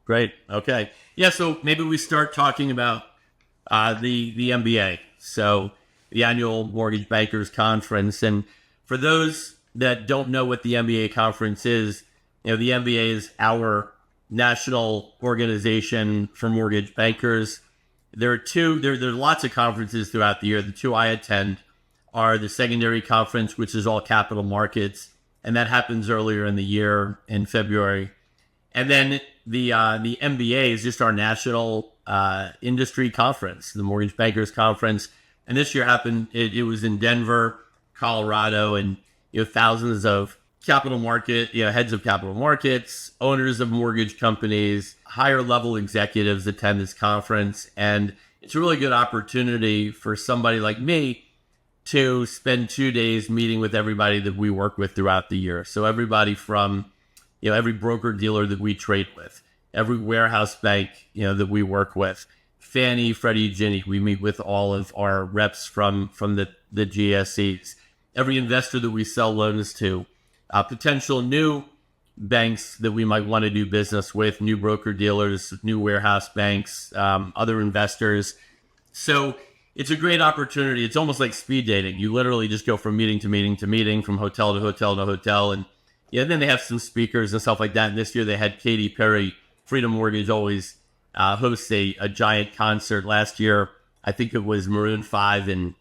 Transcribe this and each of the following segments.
Great. Okay. Yeah. So maybe we start talking about the MBA. So the annual Mortgage Bankers Conference. And for those that don't know what the MBA Conference is, the MBA is our national organization for mortgage bankers. There are lots of conferences throughout the year. The two I attend are the secondary conference, which is all capital markets, and that happens earlier in the year in February. And then the MBA is just our national industry conference, the Mortgage Bankers Conference. And this year happened. It was in Denver, Colorado, and thousands of capital market, heads of capital markets, owners of mortgage companies, higher level executives attend this conference, and it's a really good opportunity for somebody like me to spend 2 days meeting with everybody that we work with throughout the year. So everybody from every broker dealer that we trade with, every warehouse bank, that we work with, Fannie, Freddie, Ginnie, we meet with all of our reps from the GSEs, every investor that we sell loans to, potential new banks that we might want to do business with, new broker dealers, new warehouse banks, other investors. So it's a great opportunity. It's almost like speed dating. You literally just go from meeting to meeting to meeting, from hotel to hotel to hotel. And then they have some speakers and stuff like that. And this year they had Katy Perry. Freedom Mortgage always hosts a giant concert. Last year, I think it was Maroon 5, and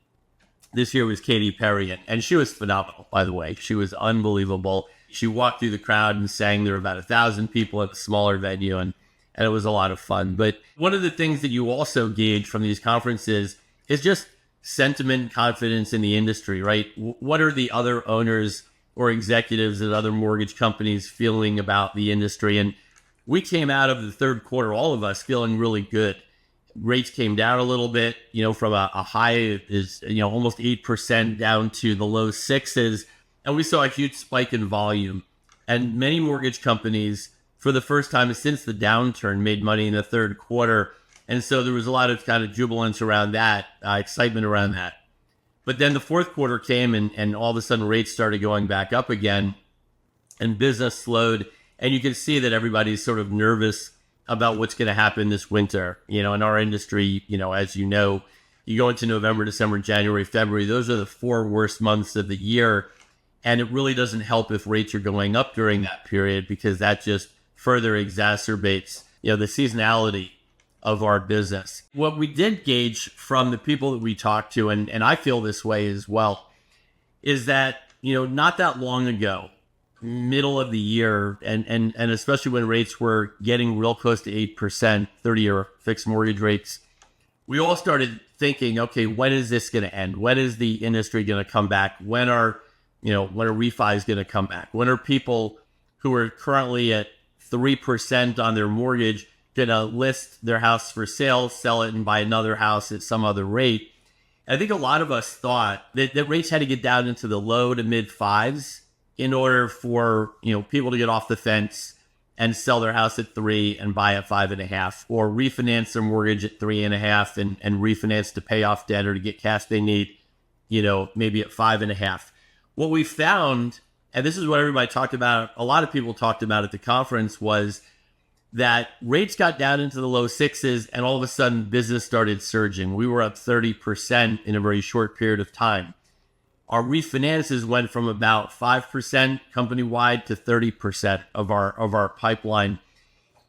this year was Katy Perry. And she was phenomenal, by the way. She was unbelievable. She walked through the crowd and sang. There were about 1,000 people at a smaller venue, and it was a lot of fun. But one of the things that you also gauge from these conferences is just sentiment, confidence in the industry, right? What are the other owners or executives at other mortgage companies feeling about the industry? And we came out of the third quarter, all of us, feeling really good. Rates came down a little bit, from a high is, almost 8% down to the low sixes. And we saw a huge spike in volume. And many mortgage companies, for the first time since the downturn, made money in the third quarter. And so there was a lot of kind of jubilance around that, excitement around that. But then the fourth quarter came, and all of a sudden rates started going back up again, and business slowed. And you can see that everybody's sort of nervous about what's going to happen this winter. In our industry, as you know, you go into November, December, January, February. Those are the 4 worst months of the year. And it really doesn't help if rates are going up during that period, because that just further exacerbates, the seasonality of our business. What we did gauge from the people that we talked to, and I feel this way as well, is that, not that long ago, middle of the year, and especially when rates were getting real close to 8%, 30-year fixed mortgage rates, we all started thinking, okay, when is this going to end? When is the industry going to come back? When are refis going to come back? When are people who are currently at 3% on their mortgage going to list their house for sale, sell it, and buy another house at some other rate? And I think a lot of us thought that rates had to get down into the low to mid fives in order for people to get off the fence and sell their house at 3 and buy at 5.5, or refinance their mortgage at 3.5 and refinance to pay off debt or to get cash they need, maybe at 5.5. What we found, and this is what everybody talked about, a lot of people talked about at the conference, was that rates got down into the low sixes, and all of a sudden business started surging. We were up 30% in a very short period of time. Our refinances went from about 5% company-wide to 30% of our pipeline.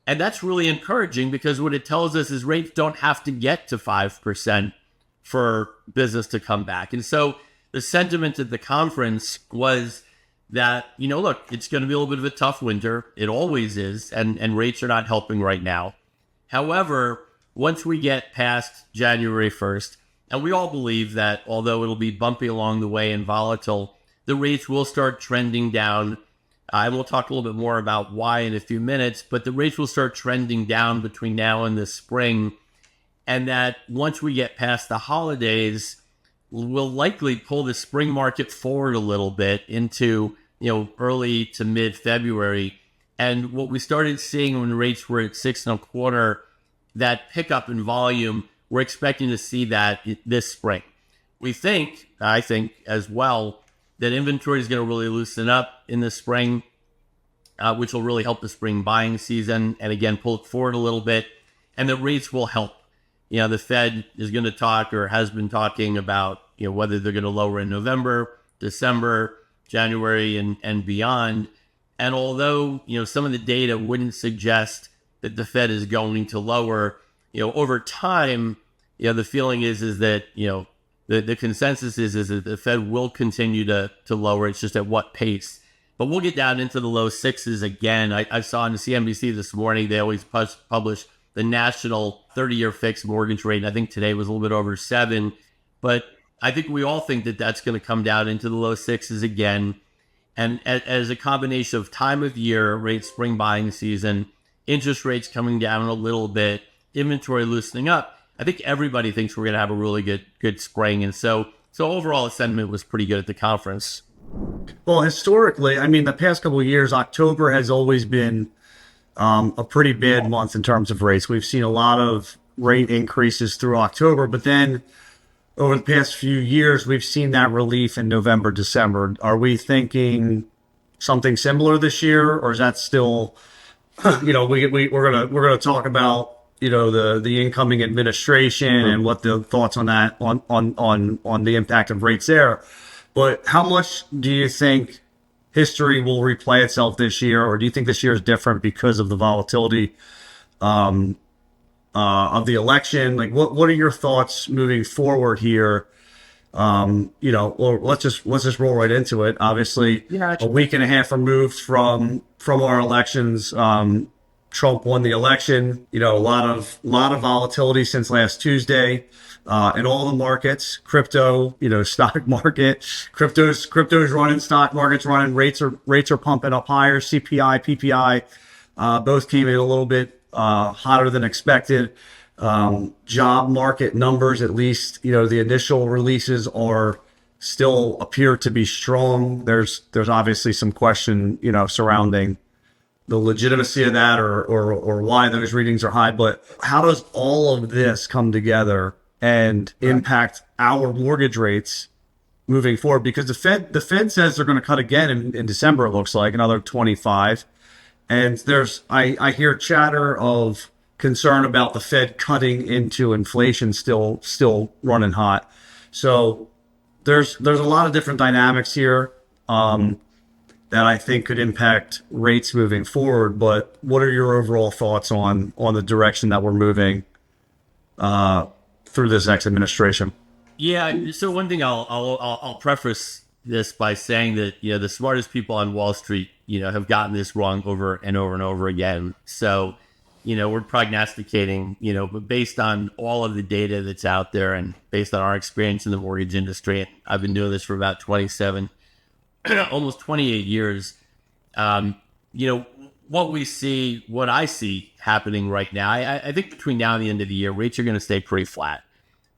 And that's really encouraging, because what it tells us is rates don't have to get to 5% for business to come back. And so the sentiment at the conference was that, look, it's going to be a little bit of a tough winter. It always is. And rates are not helping right now. However, once we get past January 1st, and we all believe that although it'll be bumpy along the way and volatile, the rates will start trending down. And we'll talk a little bit more about why in a few minutes, but the rates will start trending down between now and the spring. And that once we get past the holidays, we'll likely pull the spring market forward a little bit into, early to mid-February. And what we started seeing when rates were at 6.25, that pickup in volume, we're expecting to see that this spring. I think as well, that inventory is going to really loosen up in the spring. which will really help the spring buying season. And again, pull it forward a little bit. And the rates will help. The Fed is going to talk or has been talking about, whether they're going to lower in November, December, January, and beyond. And although, some of the data wouldn't suggest that the Fed is going to lower, over time, the feeling is that, the consensus is that the Fed will continue to lower. It's just at what pace. But we'll get down into the low sixes again. I saw on CNBC this morning, they always publish the national 30-year fixed mortgage rate. And I think today was a little bit over 7. But I think we all think that that's going to come down into the low sixes again. And as a combination of time of year, right, spring buying season, interest rates coming down a little bit, inventory loosening up, I think everybody thinks we're going to have a really good spring. And so overall, the sentiment was pretty good at the conference. Well, historically, the past couple of years, October has always been a pretty bad month in terms of rates. We've seen a lot of rate increases through October, but then over the past few years, we've seen that relief in November, December. Are we thinking something similar this year, or is that still, we're gonna talk about the incoming administration and what the thoughts on that on the impact of rates there. But how much do you think history will replay itself this year, or do you think this year is different because of the volatility of the election? Like, what are your thoughts moving forward here? Well, let's just roll right into it. Obviously, a week and a half removed from our elections. Trump won the election. A lot of volatility since last Tuesday. In all the markets, crypto, stock market, crypto's running, stock market's running, rates are pumping up higher. CPI, PPI, both came in a little bit hotter than expected. Job market numbers, at least, the initial releases still appear to be strong. There's obviously some question, surrounding the legitimacy of that or why those readings are high. But how does all of this come together and impact our mortgage rates moving forward? Because the Fed says they're going to cut again in December, it looks like, another 25. And I hear chatter of concern about the Fed cutting into inflation still running hot. So there's a lot of different dynamics here that I think could impact rates moving forward. But what are your overall thoughts on the direction that we're moving through this next administration? Yeah. So one thing I'll preface this by saying that, the smartest people on Wall Street, have gotten this wrong over and over and over again. So, we're prognosticating, but based on all of the data that's out there and based on our experience in the mortgage industry, and I've been doing this for about 27, almost 28 years, what I see happening right now, I think between now and the end of the year, rates are going to stay pretty flat.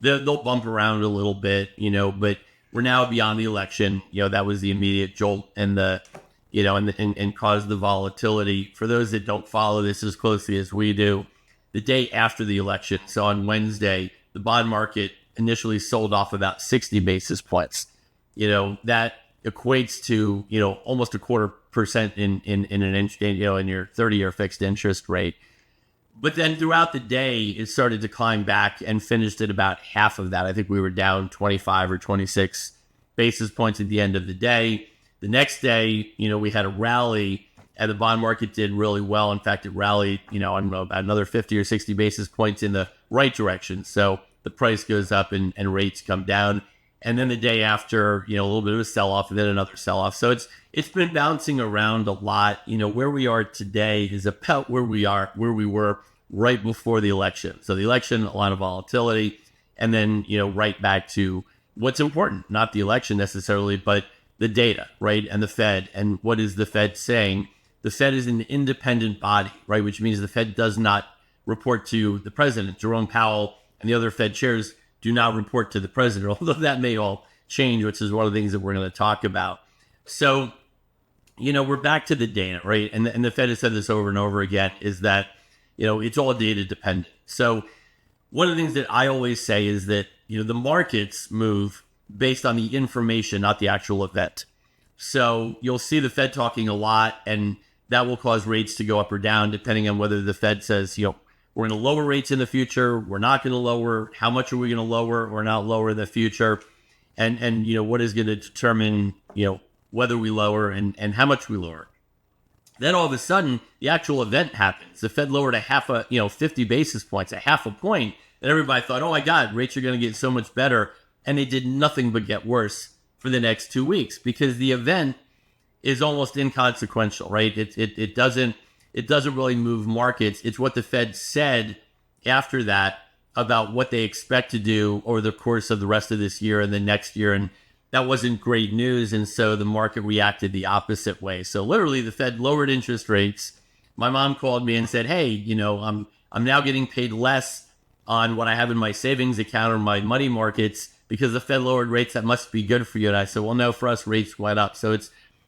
They'll bump around a little bit, but we're now beyond the election. That was the immediate jolt and and caused the volatility. For those that don't follow this as closely as we do, the day after the election, so on Wednesday, the bond market initially sold off about 60 basis points. That equates to, almost 0.25% in your 30-year fixed interest rate. But then throughout the day, it started to climb back and finished at about half of that. I think we were down 25 or 26 basis points at the end of the day. The next day, we had a rally and the bond market did really well. In fact, it rallied, I don't know, about another 50 or 60 basis points in the right direction. So the price goes up and rates come down. And then the day after, a little bit of a sell-off and then another sell-off. So it's been bouncing around a lot. Where we are today is about where we were right before the election. So the election, a lot of volatility, and then, right back to what's important, not the election necessarily, but the data, right? And the Fed. And what is the Fed saying? The Fed is an independent body, right? Which means the Fed does not report to the president. Jerome Powell and the other Fed chairs do not report to the president, although that may all change, which is one of the things that we're going to talk about. So, we're back to the data, right? And the Fed has said this over and over again, is that, it's all data dependent. So one of the things that I always say is that, the markets move based on the information, not the actual event. So you'll see the Fed talking a lot, and that will cause rates to go up or down, depending on whether the Fed says, we're going to lower rates in the future, we're not going to lower, how much are we going to lower or not lower in the future, and what is going to determine, whether we lower and how much we lower. Then all of a sudden, the actual event happens. The Fed lowered 50 basis points, a half a point, and everybody thought, oh my God, rates are going to get so much better, and they did nothing but get worse for the next 2 weeks because the event is almost inconsequential, right? It doesn't really move markets. It's what the Fed said after that about what they expect to do over the course of the rest of this year and the next year, and that wasn't great news, and so the market reacted the opposite way. So literally, the Fed lowered interest rates. My mom called me and said, "Hey, I'm now getting paid less on what I have in my savings account or my money markets because the Fed lowered rates. That must be good for you." And I said, "Well, no, for us, rates went up." So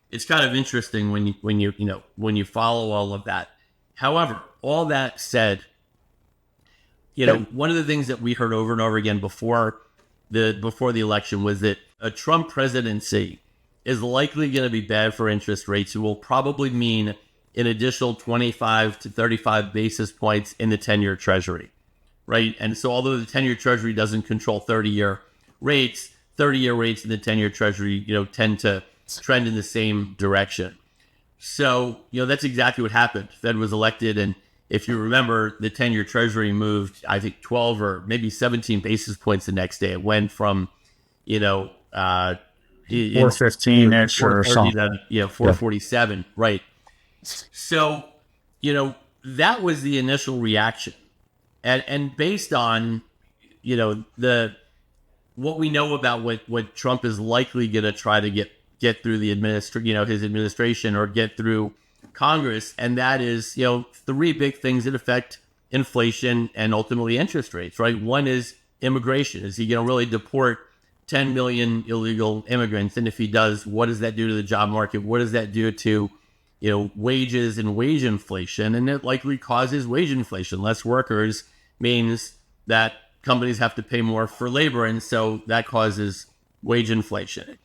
it's kind of interesting when you follow all of that. However, all that said, one of the things that we heard over and over again before the election was that a Trump presidency is likely going to be bad for interest rates. It will probably mean an additional 25 to 35 basis points in the 10-year Treasury, right? And so although the 10-year Treasury doesn't control 30-year rates, 30-year rates in the 10-year Treasury, tend to trend in the same direction. So, that's exactly what happened. Fed was elected, and if you remember, the 10-year Treasury moved, I think, 12 or maybe 17 basis points the next day. It went from, 415-ish or something. 447, right? So, that was the initial reaction. And based on, what we know about what Trump is likely going to try to get through the his administration or get through Congress, and that is, three big things that affect inflation and ultimately interest rates, right? One is immigration. Is he going to really deport 10 million illegal immigrants? And if he does, what does that do to the job market? What does that do to, wages and wage inflation? And it likely causes wage inflation. Less workers means that companies have to pay more for labor, and so that causes wage inflation.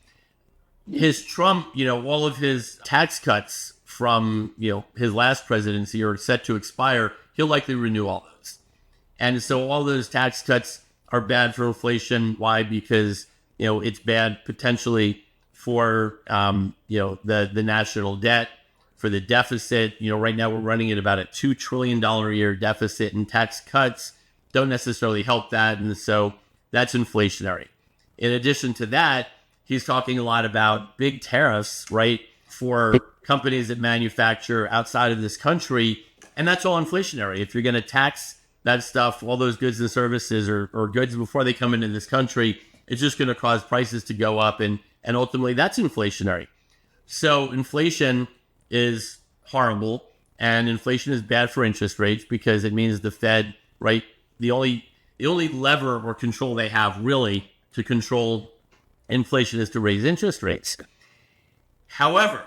His Trump, all of his tax cuts from, his last presidency are set to expire. He'll likely renew all those. And so all those tax cuts are bad for inflation. Why? Because, it's bad potentially for, the national debt, for the deficit. Right now we're running at about a $2 trillion a year deficit, and tax cuts don't necessarily help that. And so that's inflationary. In addition to that, he's talking a lot about big tariffs, right, for companies that manufacture outside of this country. And that's all inflationary. If you're going to tax that stuff, all those goods and services or goods before they come into this country, it's just going to cause prices to go up. And ultimately, that's inflationary. So inflation is horrible. And inflation is bad for interest rates because it means the Fed, right, the only lever or control they have really to control inflation is to raise interest rates. However,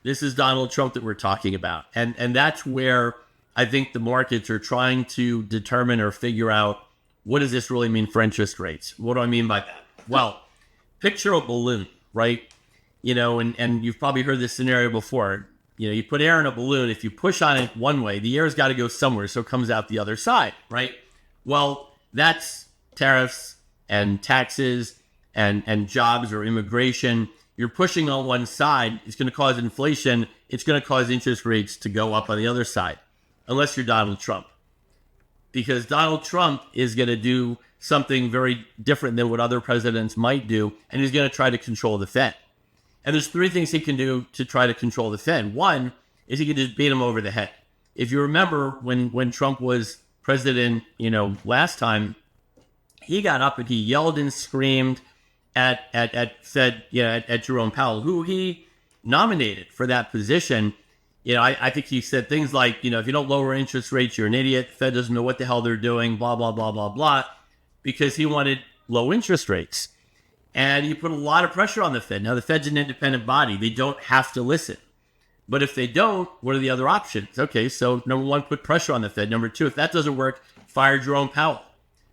this is Donald Trump that we're talking about. And that's where I think the markets are trying to determine or figure out, what does this really mean for interest rates? What do I mean by that? Well, picture a balloon, right? And you've probably heard this scenario before. You put air in a balloon. If you push on it one way, the air's got to go somewhere, so it comes out the other side, right? Well, that's tariffs and taxes and jobs or immigration. You're pushing on one side, it's going to cause inflation. It's going to cause interest rates to go up on the other side, unless you're Donald Trump. Because Donald Trump is going to do something very different than what other presidents might do, and he's going to try to control the Fed. And there's three things he can do to try to control the Fed. One is he can just beat him over the head. If you remember when Trump was president, last time, he got up and he yelled and screamed at Jerome Powell, who he nominated for that position. I think he said things like, if you don't lower interest rates, you're an idiot. The Fed doesn't know what the hell they're doing, blah, blah, blah, blah, blah, because he wanted low interest rates. And he put a lot of pressure on the Fed. Now, the Fed's an independent body. They don't have to listen. But if they don't, what are the other options? Okay, so number one, put pressure on the Fed. Number two, if that doesn't work, fire Jerome Powell.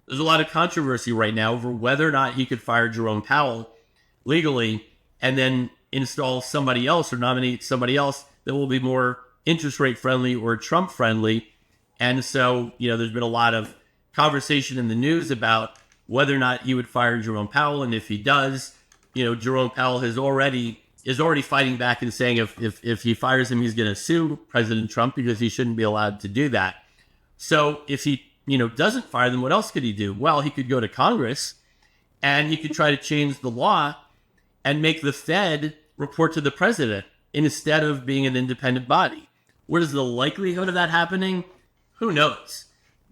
There's a lot of controversy right now over whether or not he could fire Jerome Powell legally and then install somebody else or nominate somebody else that will be more interest rate friendly or Trump friendly. And so, there's been a lot of conversation in the news about whether or not he would fire Jerome Powell. And if he does, Jerome Powell is already fighting back and saying if he fires him, he's going to sue President Trump because he shouldn't be allowed to do that. So if he, doesn't fire them, what else could he do? Well, he could go to Congress and he could try to change the law and make the Fed report to the president instead of being an independent body. What is the likelihood of that happening? Who knows?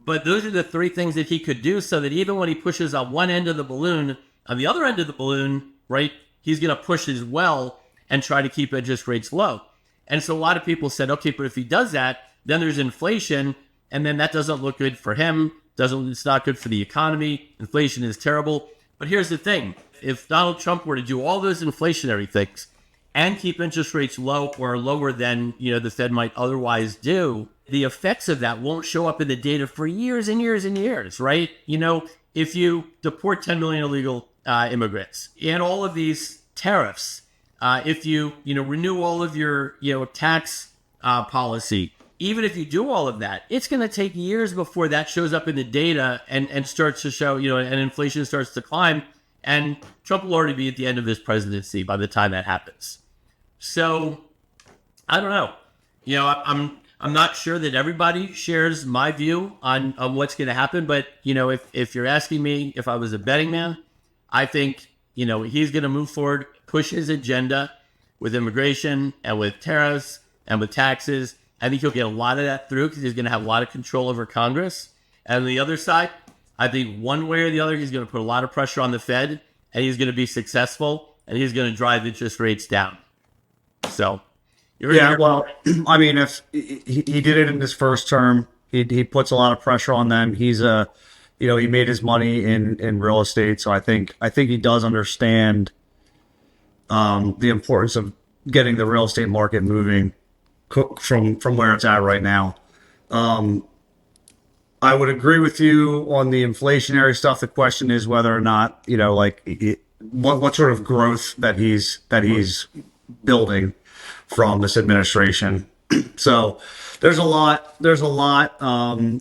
But those are the three things that he could do so that even when he pushes on one end of the balloon, on the other end of the balloon, right, he's going to push as well and try to keep interest rates low. And so a lot of people said, okay, but if he does that, then there's inflation, and then that doesn't look good for him. It's not good for the economy. Inflation is terrible. But here's the thing. If Donald Trump were to do all those inflationary things and keep interest rates low or lower than, the Fed might otherwise do, the effects of that won't show up in the data for years and years and years, right? If you deport 10 million illegal immigrants and all of these tariffs, if you, renew all of your, tax policy, even if you do all of that, it's going to take years before that shows up in the data and starts to show, and inflation starts to climb. And Trump will already be at the end of his presidency by the time that happens. So I don't know. I'm not sure that everybody shares my view on what's going to happen. But, if you're asking me if I was a betting man, I think, he's going to move forward, push his agenda with immigration and with tariffs and with taxes. I think he'll get a lot of that through because he's going to have a lot of control over Congress. And on the other side, I think one way or the other, he's going to put a lot of pressure on the Fed and he's going to be successful and he's going to drive interest rates down. So, well, I mean, if he did it in his first term, he puts a lot of pressure on them. He made his money in real estate. So I think he does understand the importance of getting the real estate market moving from where it's at right now. I would agree with you on the inflationary stuff. The question is whether or not, what sort of growth that he's building from this administration. So there's a lot, to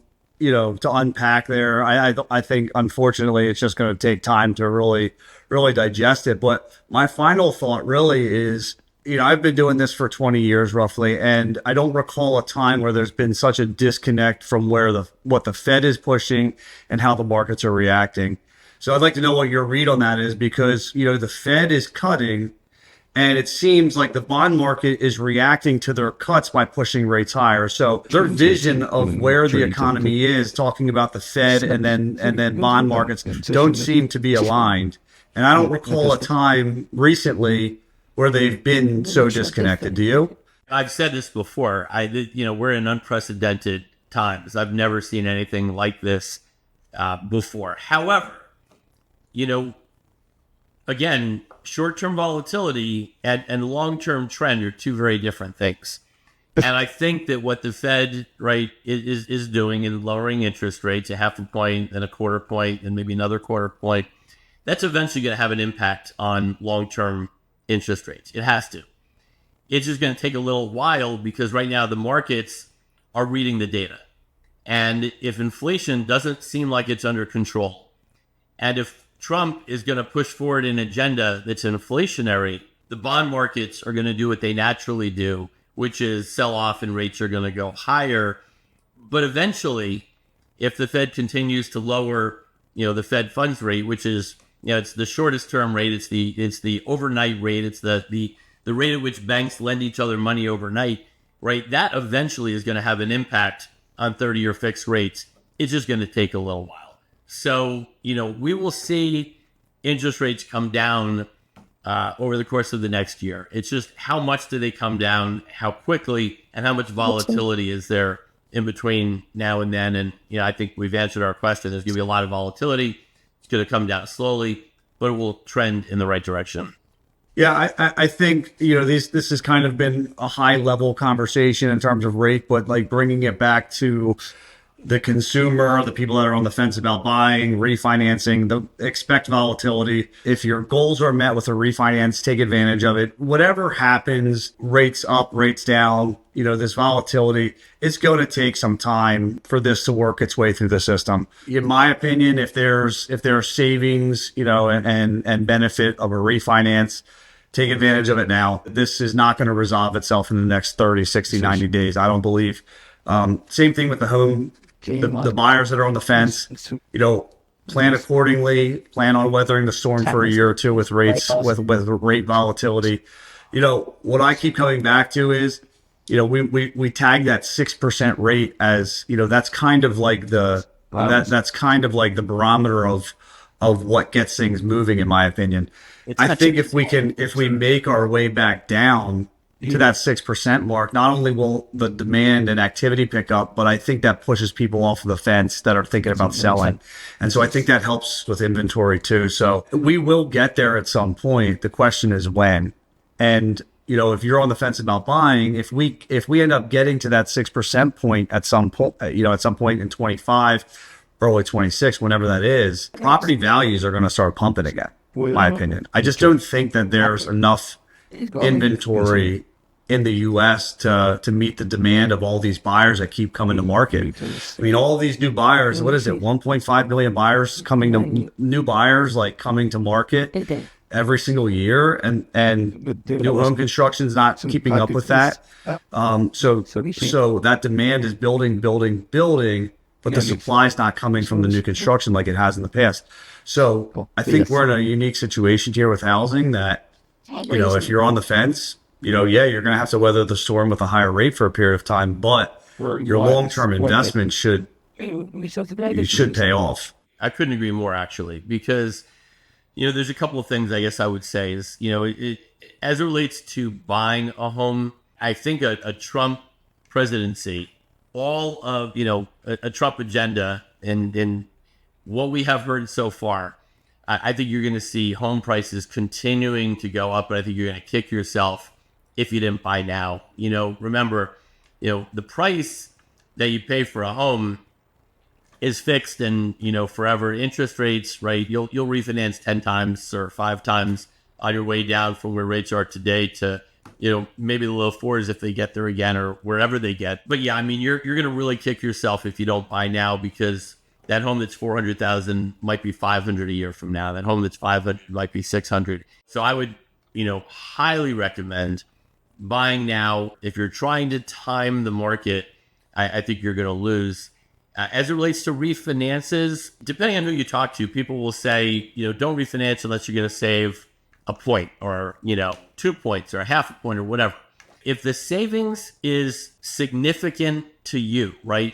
unpack there. I think, unfortunately, it's just going to take time to really, really digest it. But my final thought really is, I've been doing this for 20 years roughly, and I don't recall a time where there's been such a disconnect from what the Fed is pushing and how the markets are reacting. So I'd like to know what your read on that is, because, the Fed is cutting, and it seems like the bond market is reacting to their cuts by pushing rates higher. So their vision of where the economy is, talking about the Fed and then bond markets, don't seem to be aligned. And I don't recall a time recently where they've been so disconnected. Do you? I've said this before. We're in unprecedented times. I've never seen anything like this before. However, again, short-term volatility and long-term trend are two very different things. And I think that what the Fed, is doing in lowering interest rates, a half a point and a quarter point and maybe another quarter point, that's eventually going to have an impact on long-term interest rates. It has to. It's just going to take a little while because right now the markets are reading the data. And if inflation doesn't seem like it's under control, and if Trump is going to push forward an agenda that's inflationary, the bond markets are going to do what they naturally do, which is sell off and rates are going to go higher. But eventually, if the Fed continues to lower, the Fed funds rate, which is, it's the shortest term rate, it's the overnight rate, it's the rate at which banks lend each other money overnight, right? That eventually is going to have an impact on 30-year fixed rates. It's just going to take a little while. So, we will see interest rates come down over the course of the next year. It's just how much do they come down, how quickly, and how much volatility is there in between now and then. And, I think we've answered our question. There's going to be a lot of volatility. It's going to come down slowly, but it will trend in the right direction. Yeah, I think, this has kind of been a high level conversation in terms of rate, but like bringing it back to, the consumer, the people that are on the fence about buying, refinancing, expect volatility. If your goals are met with a refinance, take advantage of it. Whatever happens, rates up, rates down, this volatility, it's going to take some time for this to work its way through the system. In my opinion, if there are savings, and benefit of a refinance, take advantage of it now. This is not going to resolve itself in the next 30, 60, 90 days, I don't believe. Same thing with the home. The buyers that are on the fence, plan accordingly, plan on weathering the storm for a year or two with rates, with rate volatility. What I keep coming back to is, we tag that 6% rate as, that's kind of like that's kind of like the barometer of what gets things moving, in my opinion. I think if we make our way back down to that 6% mark, not only will the demand and activity pick up, but I think that pushes people off of the fence that are thinking about selling. And so I think that helps with inventory too. So we will get there at some point. The question is when. And, if you're on the fence about buying, if we end up getting to that 6% point at some point, at some point in 25, early 26, whenever that is, property values are going to start pumping again, in my opinion. I just don't think that there's enough inventory in the U.S. to meet the demand of all these buyers that keep coming to market. I mean, all these new buyers, what is it, 1.5 million buyers new buyers coming to market every single year, and new home construction is not keeping up with that. So that demand is building, but the supply is not coming from the new construction like it has in the past. So I think we're in a unique situation here with housing that, if you're on the fence, you're going to have to weather the storm with a higher rate for a period of time, but your long-term investment should pay off. I couldn't agree more, actually, because, there's a couple of things I guess I would say is, as it relates to buying a home, I think a Trump presidency, all of, a Trump agenda and what we have heard so far, I think you're going to see home prices continuing to go up, but I think you're going to kick yourself if you didn't buy now. Remember, the price that you pay for a home is fixed and, forever. Interest rates, right? You'll refinance 10 times or 5 times on your way down from where rates are today to, maybe the low 4s if they get there again or wherever they get. But yeah, I mean, you're going to really kick yourself if you don't buy now, because that home that's 400,000 might be 500 a year from now. That home that's 500 might be 600. So I would, highly recommend buying now. If you're trying to time the market, I think you're going to lose. As it relates to refinances, depending on who you talk to, people will say, don't refinance unless you're going to save a point or, 2 points or a half a point or whatever. If the savings is significant to you, right?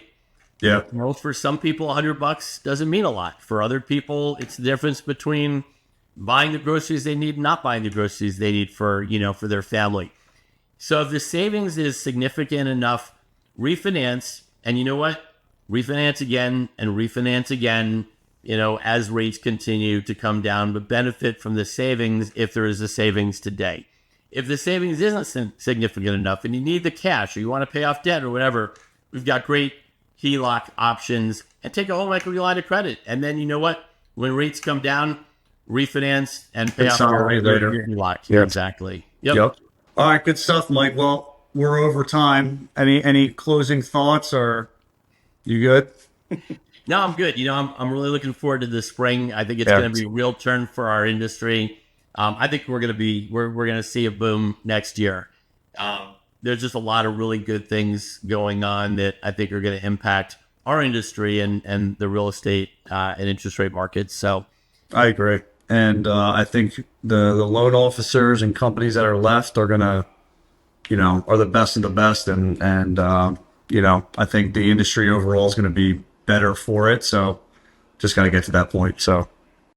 Yeah. Well, for some people, $100 doesn't mean a lot. For other people, it's the difference between buying the groceries they need and not buying the groceries they need for, for their family. So if the savings is significant enough, refinance. And you know what? Refinance again and refinance again, as rates continue to come down, but benefit from the savings if there is a savings today. If the savings isn't significant enough and you need the cash or you want to pay off debt or whatever, we've got great HELOC options, and take a home equity line of credit. And then you know what? When rates come down, refinance and pay off your HELOC. Yep. Exactly. Yep. All right, good stuff, Mike. Well, we're over time. Any closing thoughts, or you good? No, I'm good. I'm really looking forward to the spring. I think it's going to be a real turn for our industry. I think we're going to see a boom next year. There's just a lot of really good things going on that I think are going to impact our industry and the real estate and interest rate markets. So I agree. And I think the loan officers and companies that are left are going to, are the best of the best. And I think the industry overall is going to be better for it. So just got to get to that point. So